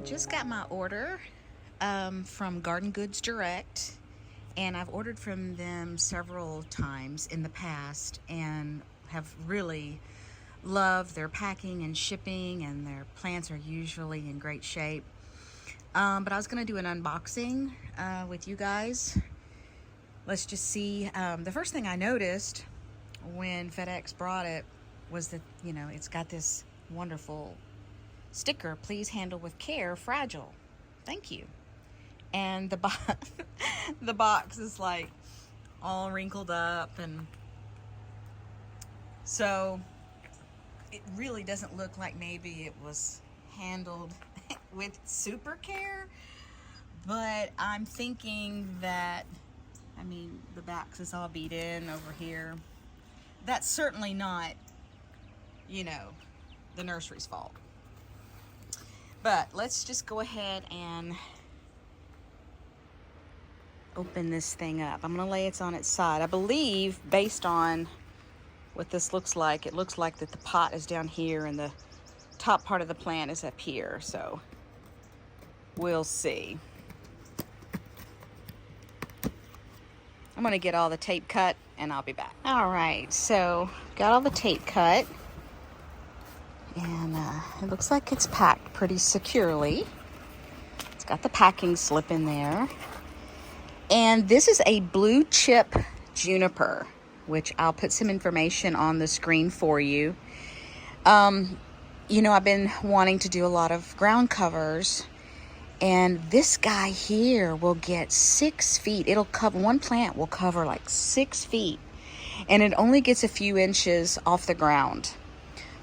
Just got my order from Garden Goods Direct, and I've ordered from them several times in the past and have really loved their packing and shipping, and their plants are usually in great shape. But I was going to do an unboxing with you guys. Let's just see. The first thing I noticed when FedEx brought it was that, it's got this wonderful sticker, please handle with care, fragile. Thank you. And the box is like all wrinkled up, and so it really doesn't look like maybe it was handled with super care. But I'm thinking that, the box is all beat in over here. That's certainly not, the nursery's fault. But let's just go ahead and open this thing up. I'm gonna lay it on its side. I believe, based on what this looks like, it looks like that the pot is down here and the top part of the plant is up here. So we'll see. I'm gonna get all the tape cut and I'll be back. All right, so got all the tape cut, and it looks like it's packed pretty securely. It's got the packing slip in there. And this is a blue chip juniper, which I'll put some information on the screen for you. I've been wanting to do a lot of ground covers, and this guy here will get 6 feet. It'll cover, one plant will cover like 6 feet, and it only gets a few inches off the ground.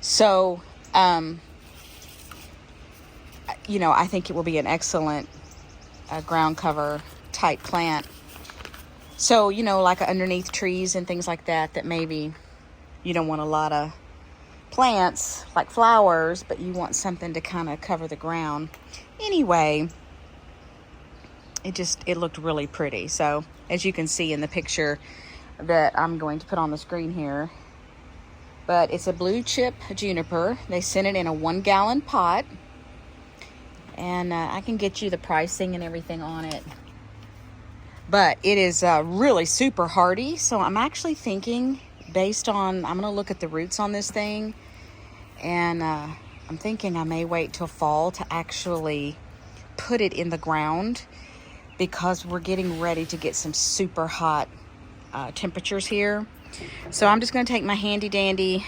So, I think it will be an excellent ground cover type plant. So, like underneath trees and things like that, that maybe you don't want a lot of plants like flowers, but you want something to kind of cover the ground. Anyway, it looked really pretty. So as you can see in the picture that I'm going to put on the screen here, but it's a blue chip juniper. They sent it in a 1 gallon pot, and I can get you the pricing and everything on it. But it is really super hardy. So I'm actually thinking, I'm going to look at the roots on this thing, and I'm thinking I may wait till fall to actually put it in the ground, because we're getting ready to get some super hot temperatures here. So I'm just going to take my handy dandy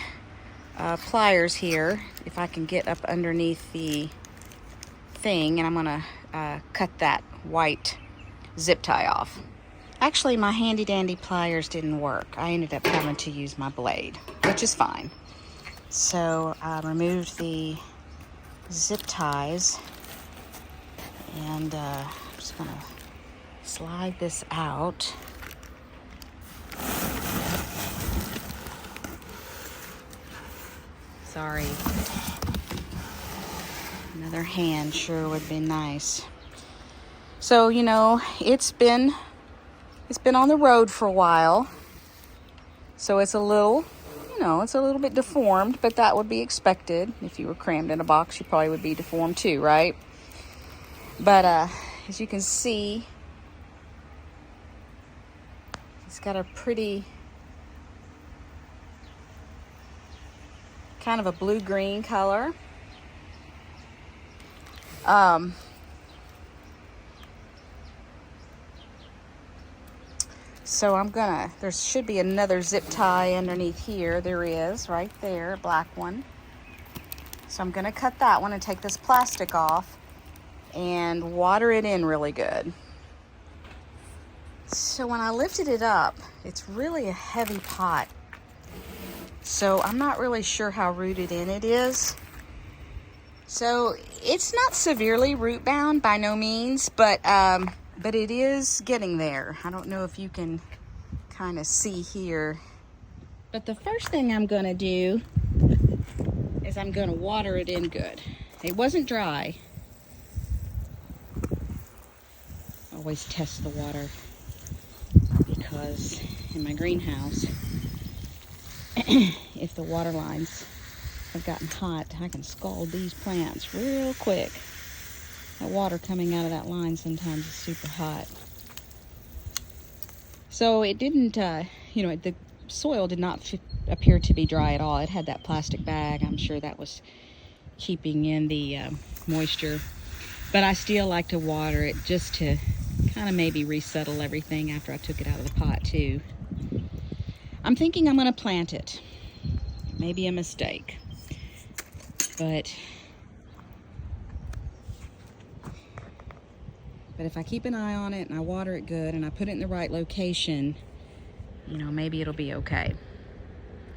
pliers here, if I can get up underneath the thing, and I'm going to cut that white zip tie off. Actually, my handy dandy pliers didn't work. I ended up having to use my blade, which is fine. So I removed the zip ties, and I'm just gonna slide this out. Sorry. Another hand sure would be nice. So, it's been on the road for a while. So it's a little, it's a little bit deformed, but that would be expected. If you were crammed in a box, you probably would be deformed too, right? But as you can see, it's got a pretty kind of a blue-green color. So there should be another zip tie underneath here. There is, right there, a black one. So I'm gonna cut that one and take this plastic off and water it in really good. So when I lifted it up, it's really a heavy pot. So I'm not really sure how rooted in it is. So it's not severely root bound by no means, but it is getting there. I don't know if you can kind of see here. But the first thing I'm gonna do is I'm gonna water it in good. It wasn't dry. Always test the water, because in my greenhouse, if the water lines have gotten hot, I can scald these plants real quick. That water coming out of that line sometimes is super hot. So it didn't, the soil did not appear to be dry at all. It had that plastic bag. I'm sure that was keeping in the moisture. But I still like to water it just to kind of maybe resettle everything after I took it out of the pot too. I'm thinking I'm going to plant it. Maybe a mistake. But if I keep an eye on it and I water it good and I put it in the right location, maybe it'll be okay.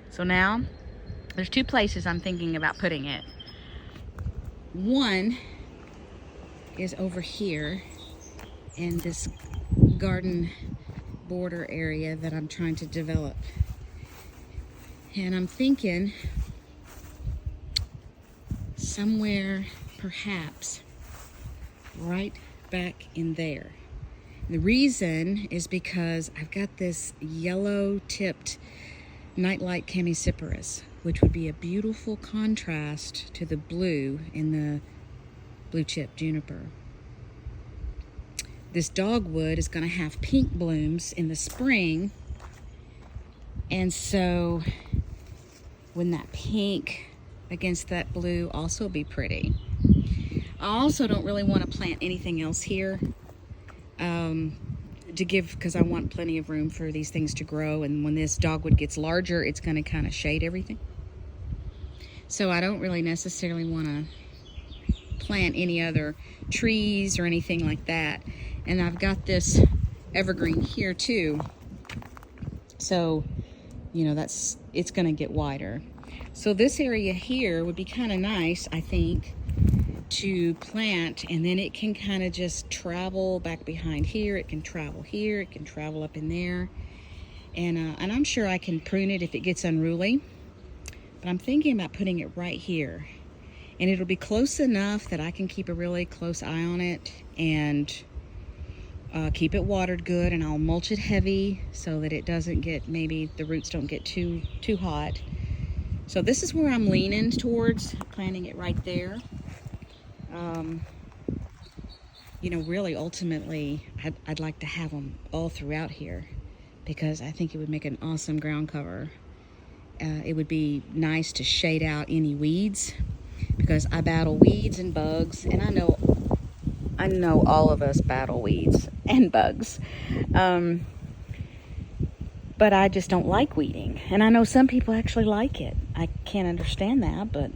So now, there's two places I'm thinking about putting it. One is over here in this garden border area that I'm trying to develop. And I'm thinking somewhere perhaps right back in there. And the reason is because I've got this yellow tipped nightlight chamaecyparis, which would be a beautiful contrast to the blue in the blue chip juniper. This dogwood is going to have pink blooms in the spring, and so wouldn't that pink against that blue also be pretty? I also don't really want to plant anything else here because I want plenty of room for these things to grow, and when this dogwood gets larger, it's going to kind of shade everything. So I don't really necessarily want to plant any other trees or anything like that. And I've got this evergreen here too, so it's going to get wider. So this area here would be kind of nice, I think, to plant, and then it can kind of just travel back behind here. It can travel here. It can travel up in there, and I'm sure I can prune it if it gets unruly. But I'm thinking about putting it right here, and it'll be close enough that I can keep a really close eye on it and keep it watered good, and I'll mulch it heavy so that it doesn't get, maybe the roots don't get too hot. So this is where I'm leaning towards, planting it right there. Really ultimately I'd like to have them all throughout here, because I think it would make an awesome ground cover. It would be nice to shade out any weeds, because I battle weeds and bugs, and I know all of us battle weeds and bugs. But I just don't like weeding. And I know some people actually like it. I can't understand that, but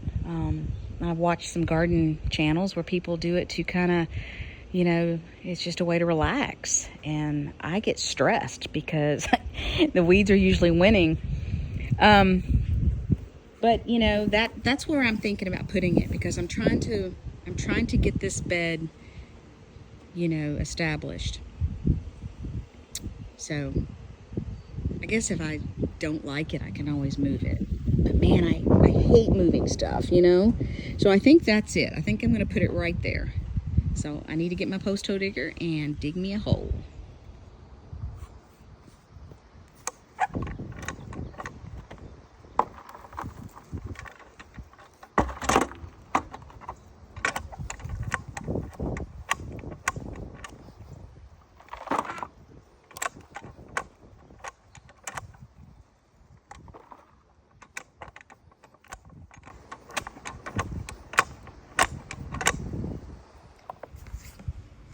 I've watched some garden channels where people do it to kind of, it's just a way to relax. And I get stressed because the weeds are usually winning. But that's where I'm thinking about putting it, because I'm trying to get this bed established. So I guess if I don't like it, I can always move it. But man, I hate moving stuff, So I think that's it. I think I'm going to put it right there. So I need to get my post hole digger and dig me a hole.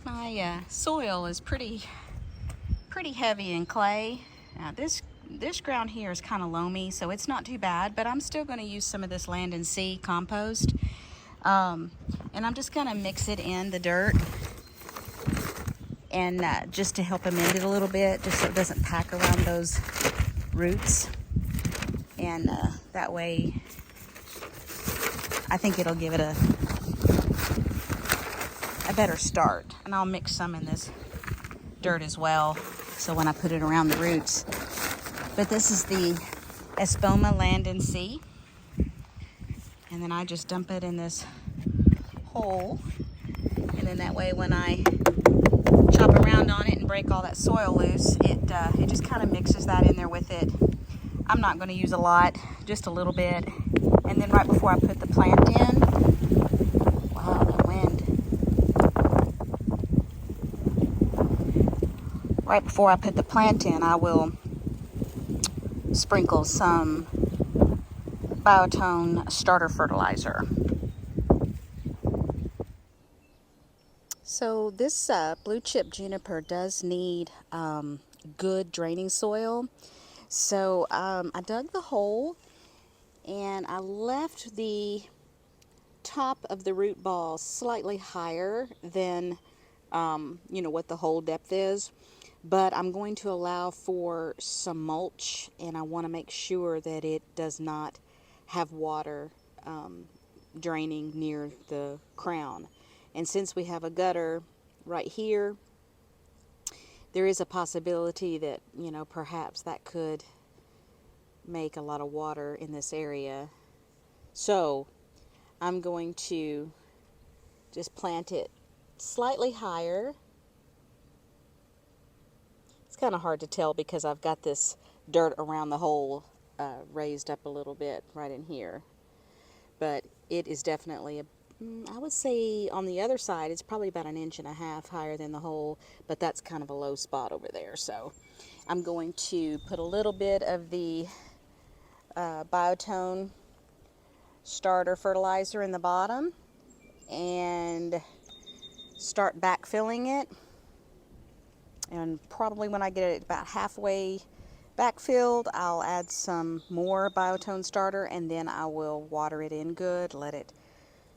My soil is pretty heavy in clay. Now this ground here is kind of loamy, so it's not too bad, but I'm still going to use some of this Land and Sea compost, and I'm just going to mix it in the dirt, and just to help amend it a little bit, just so it doesn't pack around those roots, and that way I think it'll give it a better start. And I'll mix some in this dirt as well, so when I put it around the roots. But this is the Espoma Land and Sea, and then I just dump it in this hole, and then that way when I chop around on it and break all that soil loose, it just kind of mixes that in there with it. I'm not going to use a lot, just a little bit. And then right before I put the plant in, wow, the wind. right before I put the plant in, I will sprinkle some Biotone starter fertilizer. So this blue chip juniper does need good draining soil. So I dug the hole and I left the top of the root ball slightly higher than what the hole depth is, but I'm going to allow for some mulch, and I want to make sure that it does not have water draining near the crown. And since we have a gutter right here, there is a possibility that perhaps that could make a lot of water in this area. So I'm going to just plant it slightly higher. It's kind of hard to tell because I've got this dirt around the hole raised up a little bit right in here. But it is definitely, I would say on the other side, it's probably about 1.5 inches higher than the hole, but that's kind of a low spot over there. So I'm going to put a little bit of the Biotone starter fertilizer in the bottom and start backfilling it. And probably when I get it about halfway backfilled, I'll add some more Biotone starter, and then I will water it in good, let it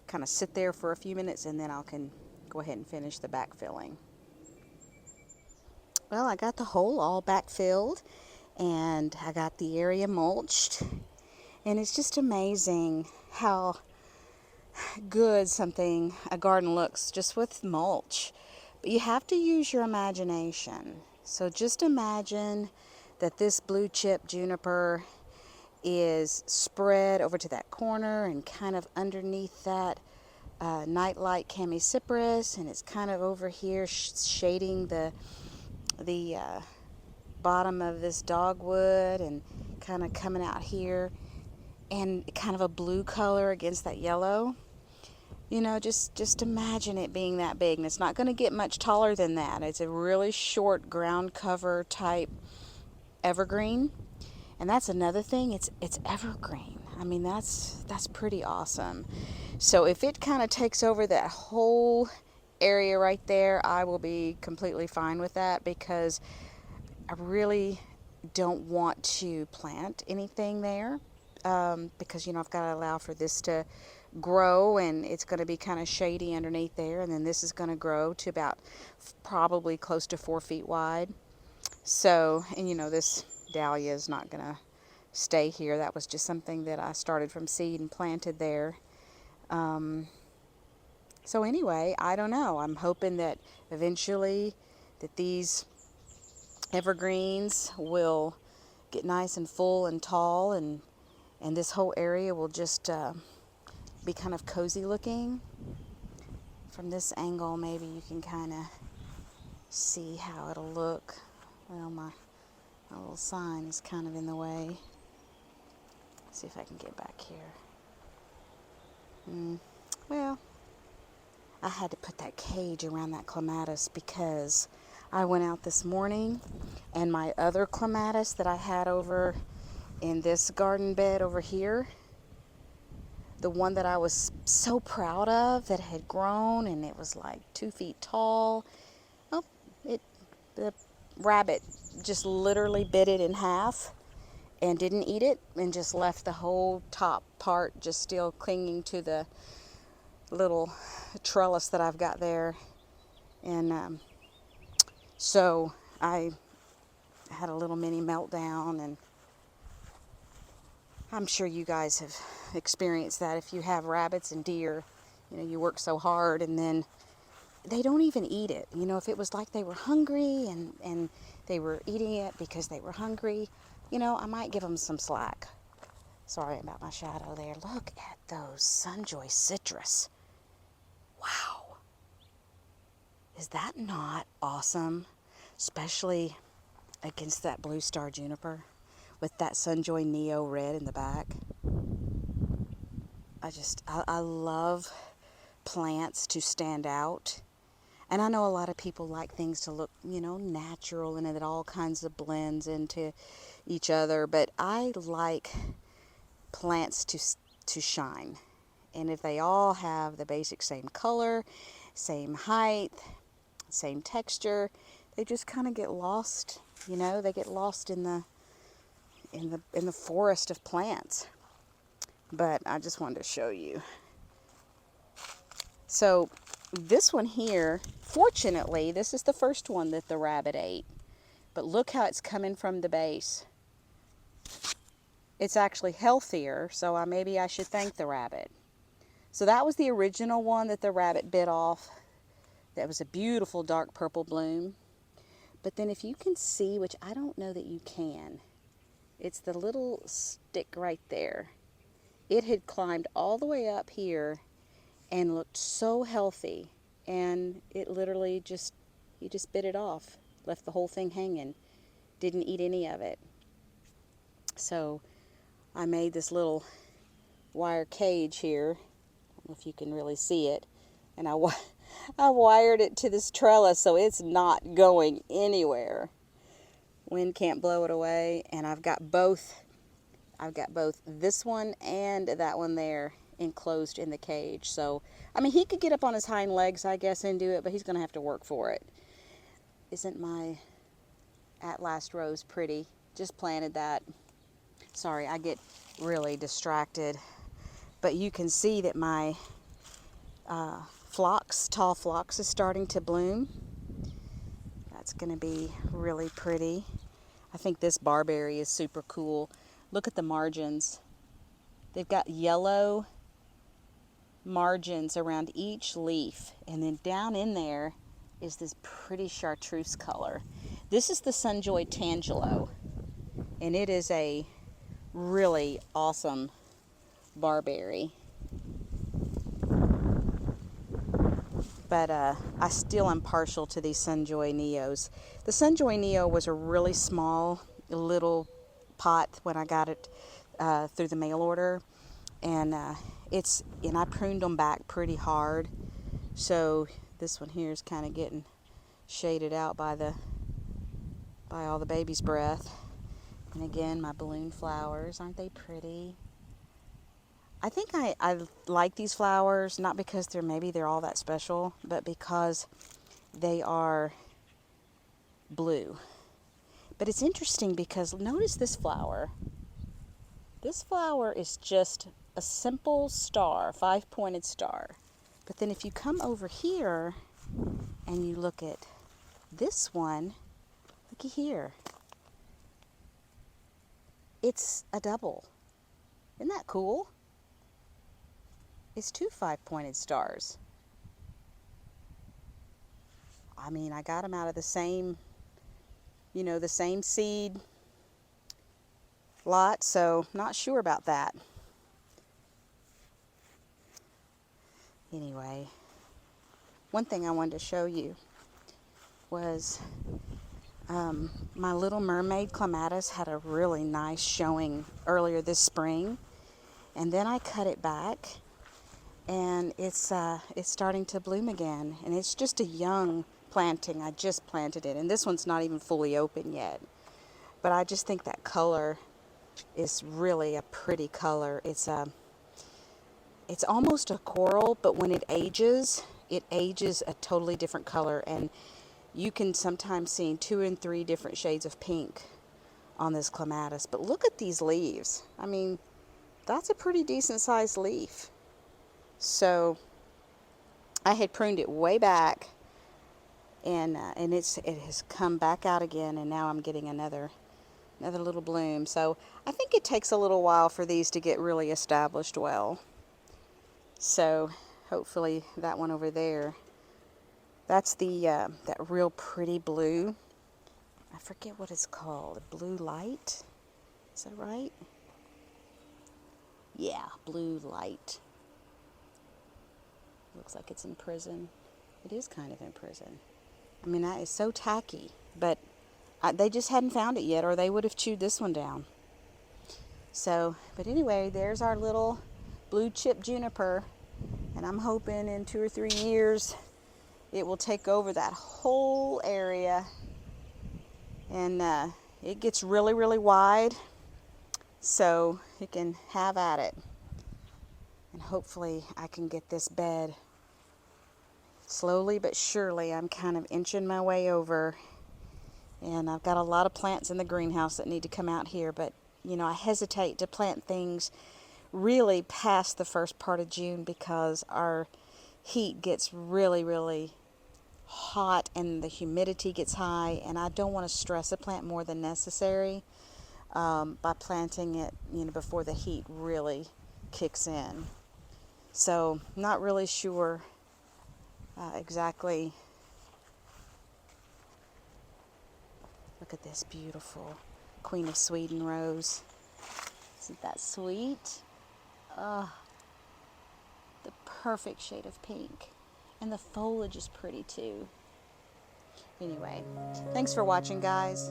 kind of sit there for a few minutes, and then I can go ahead and finish the backfilling. Well, I got the hole all backfilled, and I got the area mulched, and it's just amazing how good a garden looks just with mulch. But you have to use your imagination. So just imagine that this blue chip juniper is spread over to that corner and kind of underneath that nightlight chamaecyparis, and it's kind of over here shading the bottom of this dogwood and kind of coming out here, and kind of a blue color against that yellow. Just imagine it being that big, and it's not going to get much taller than that. It's a really short ground cover type evergreen, and that's another thing. It's evergreen. I mean, that's pretty awesome. So if it kind of takes over that whole area right there, I will be completely fine with that, because I really don't want to plant anything there, because I've got to allow for this to grow, and it's going to be kind of shady underneath there, and then this is going to grow to about probably close to 4 feet wide. So, and this dahlia is not going to stay here. That was just something that I started from seed and planted there. So anyway, I don't know. I'm hoping that eventually that these evergreens will get nice and full and tall, and this whole area will just be kind of cozy looking. From this angle, maybe you can kind of see how it'll look. Well, my little sign is kind of in the way. Let's see if I can get back here. Well, I had to put that cage around that clematis because I went out this morning, and my other clematis that I had over in this garden bed over here, the one that I was so proud of that had grown and it was like 2 feet tall, oh, the rabbit just literally bit it in half and didn't eat it, and just left the whole top part just still clinging to the little trellis that I've got there. And so I had a little mini meltdown, and I'm sure you guys have experienced that. If you have rabbits and deer, you work so hard and then they don't even eat it. If it was like they were hungry and they were eating it because they were hungry, I might give them some slack. Sorry about my shadow there. Look at those Sunjoy citrus. Wow. Is that not awesome? Especially against that blue star juniper with that Sunjoy Neo red in the back. I love plants to stand out. And I know a lot of people like things to look, natural and it all kinds of blends into each other, but I like plants to shine. And if they all have the basic same color, same height, same texture, they just kind of get lost, they get lost in the forest of plants. But I just wanted to show you. So this one here, fortunately, this is the first one that the rabbit ate. But look how it's coming from the base. It's actually healthier, so maybe I should thank the rabbit. So that was the original one that the rabbit bit off. That was a beautiful dark purple bloom. But then if you can see, which I don't know that you can, it's the little stick right there. It had climbed all the way up here and looked so healthy, and it literally he just bit it off, left the whole thing hanging, didn't eat any of it. So I made this little wire cage here. I don't know if you can really see it, and I wired it to this trellis so it's not going anywhere. Wind can't blow it away, and I've got both this one and that one there enclosed in the cage. So, he could get up on his hind legs, I guess, and do it, but he's going to have to work for it. Isn't my At Last Rose pretty? Just planted that. Sorry, I get really distracted. But you can see that my tall phlox is starting to bloom. That's going to be really pretty. I think this barberry is super cool. Look at the margins. They've got yellow margins around each leaf, and then down in there is this pretty chartreuse color. This is the Sunjoy Tangelo, and it is a really awesome barberry. But I still am partial to these Sunjoy Neos. The Sunjoy Neo was a really small little pot when I got it through the mail order, and I pruned them back pretty hard. So this one here is kind of getting shaded out by all the baby's breath. And again, my balloon flowers, aren't they pretty? I think I like these flowers, not because they're all that special, but because they are blue. But it's interesting because notice this flower. This flower is just a simple star, 5-pointed star. But then if you come over here and you look at this one, looky here. It's a double. Isn't that cool? It's 2 5-pointed stars. I got them out of the same seed lot, so not sure about that. Anyway, one thing I wanted to show you was my Little Mermaid clematis had a really nice showing earlier this spring, and then I cut it back, and it's starting to bloom again, and it's just a young planting. I just planted it, and this one's not even fully open yet, but I just think that color is really a pretty color. It's almost a coral, but when it ages a totally different color, and you can sometimes see 2 and 3 different shades of pink on this clematis. But look at these leaves. That's a pretty decent sized leaf. So I had pruned it way back, and it has come back out again, and now I'm getting another little bloom. So I think it takes a little while for these to get really established well. So hopefully that one over there, that's the that real pretty blue. I forget what it's called. Blue light? Is that right? Yeah, blue light. Looks like it's in prison. It is kind of in prison. That is so tacky, but they just hadn't found it yet, or they would have chewed this one down. So, but anyway, there's our little blue chip juniper, and I'm hoping in 2 or 3 years it will take over that whole area, and it gets really, really wide, so you can have at it. And hopefully I can get this bed slowly but surely. I'm kind of inching my way over, and I've got a lot of plants in the greenhouse that need to come out here, but you know, I hesitate to plant things really past the first part of June because our heat gets really, really hot and the humidity gets high, and I don't want to stress a plant more than necessary by planting it, you know, before the heat really kicks in. So not really sure exactly. Look at this beautiful Queen of Sweden rose. Isn't that sweet? The perfect shade of pink. And the foliage is pretty too. Anyway, thanks for watching, guys.